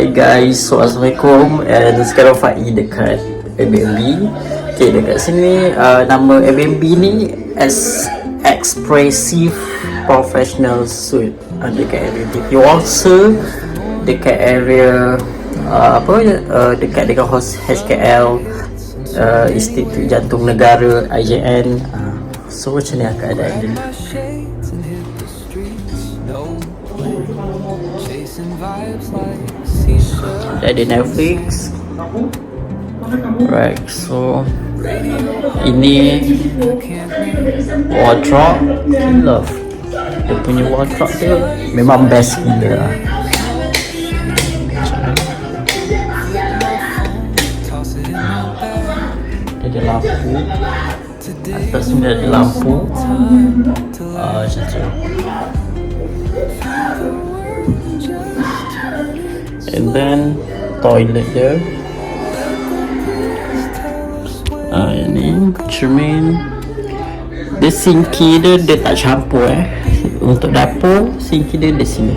Hi guys, so Assalamualaikum. And sekarang Faiz dekat Airbnb. Okay, dekat sini nama Airbnb ni Expressive Professional Suite dekat Airbnb. You also dekat area dekat dengan HKL, Institut Jantung Negara IJN. So macam ni keadaan dia. Ada Netflix. Right, so ini wardrobe. Love dia punya wardrobe dia memang best gila. Dia ada lampu atas ni, ada lampu macam tu. And then toilet dia. Ini cermin. Dia sinki dia tak campur Untuk dapur sinki dia di sini.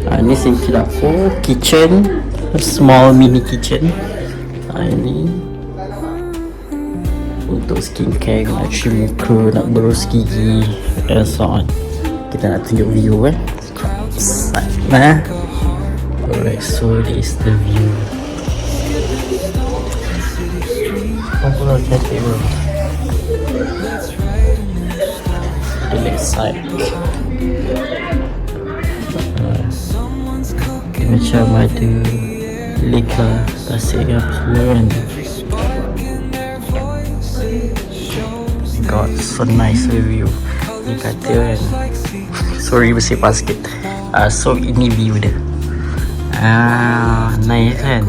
Ini sinki dapur. Kitchen, small mini kitchen. Ini untuk skincare, nak cuci muka, nak berus gigi and so on. Kita nak tunjuk view Alright, so this is the view. Popular cafe room. The left side. Macam ada lake lah, tasik apa semua kan. God, so nice view. Ni kata kan, sorry bersepah sikit. So ini view dia. Nice kan.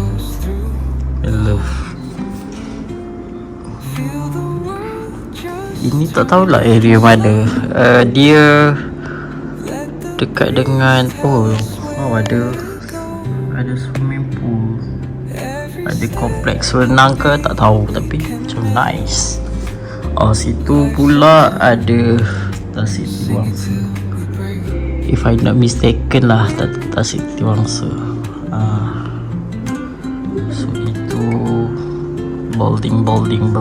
I love. Ini tak tahulah area mana. Dia dekat dengan ada swimming pool, ada kompleks renang ke tak tahu, tapi macam nice. Situ pula ada Tasik Tiwangsa, if I not mistaken lah, Tasik Tiwangsa. So itu building yang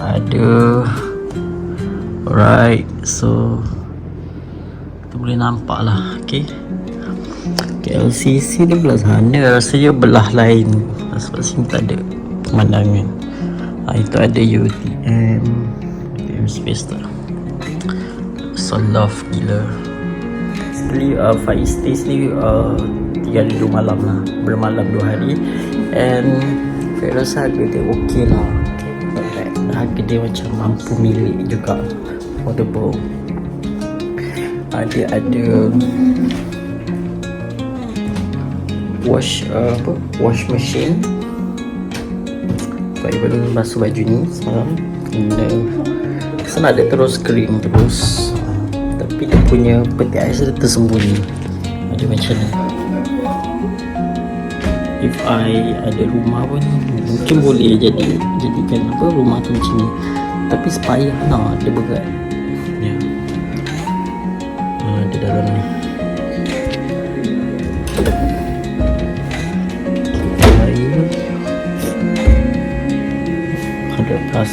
ada. Alright, so kita boleh nampak lah. Okay, KLCC dia belah sana, rasanya belah lain sebab sini tak ada pemandangan. Itu ada UTM space tu. So love gila. Actually Faiz stays ni 3 hari 2 malam lah, bermalam 2 hari. And saya rasa harga dia okey lah. Harga dia macam mampu milik juga, affordable. Dia ada wash machine. Baik, baru basuh baju ni semalam. Sana ada terus kering terus, tapi dia punya peti ais dia tersembunyi. Ada macam ni. If I ada rumah pun mungkin boleh jadikan rumah tu macam ni, tapi sepayah lah, dia berat ya. Di dalam ni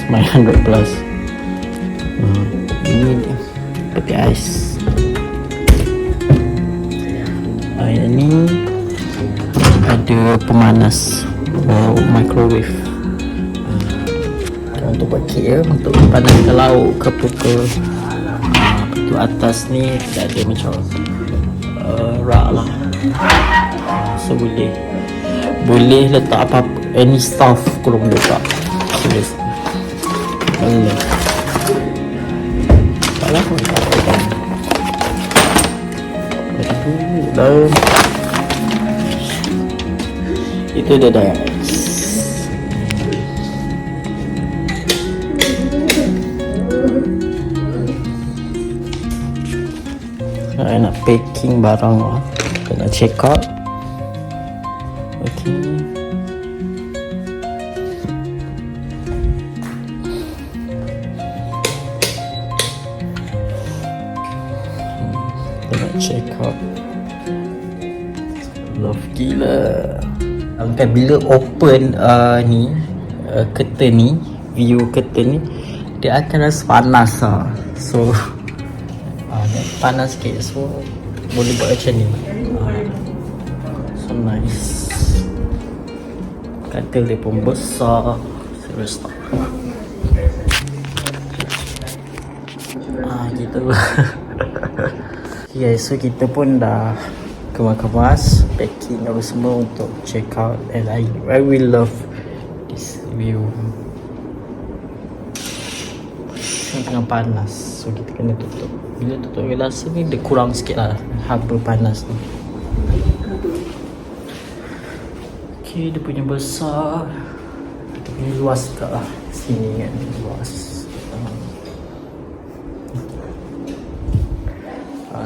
my 100 plus. Ini dia peti ais. Ini ada pemanas microwave untuk buat kek untuk panaskan lauk ke untuk atas ni tidak ada macam rak lah. So boleh letak apa-apa, any stuff kurang letak. Allah. Taklah pun tak apa kan. Dan itu dia dah. Saya nak packing barang lah, kena check out. Okay. Check out Love gila. Kan bila open ni curtain ni, view curtain ni, dia akan rasa panas lah. So panas sikit, so boleh buat macam ni. So nice. Katil dia pun besar. Serius tak? Gitu. Okay, so kita pun dah kemas-kemas, packing apa semua untuk check out, and I will love this view. Tengah panas, so kita kena tutup. Bila tutup gelas ni dia kurang sikit lah haba panas ni. Okay, dia punya besar, dia punya luas tak lah. Sini kan luas.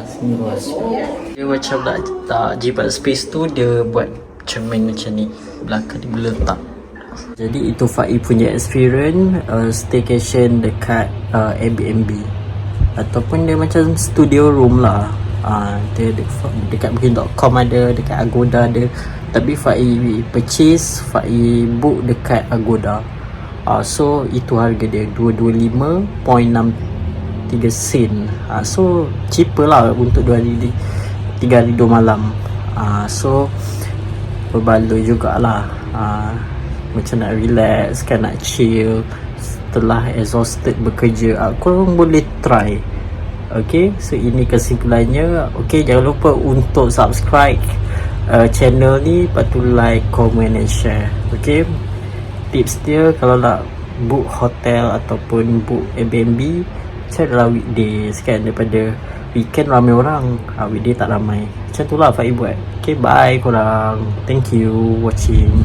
Sini luas. Dia macam tak jibat space tu, dia buat cermin macam ni, belakang dia boleh letak. Jadi itu Faiz punya experience staycation dekat Airbnb, ataupun dia macam studio room lah. Dia dekat booking.com ada, dekat Agoda ada, tapi Faiz purchase, Faiz book dekat Agoda. So itu harga dia 225.63 sen. So cheaper lah untuk 2 hari 3 hari 2 malam. So berbaloi jugalah. Macam nak relax kan, nak chill setelah exhausted bekerja, korang boleh try. Okay, so ini kesimpulannya. Okay, jangan lupa untuk subscribe channel ni, lepas tu like, comment and share. Okay, tips dia kalau nak book hotel ataupun book Airbnb, carilah weekdays kan, daripada weekend ramai orang, weekday tak ramai. Macam tu lah Faiz buat. Okay, bye korang. Thank you watching.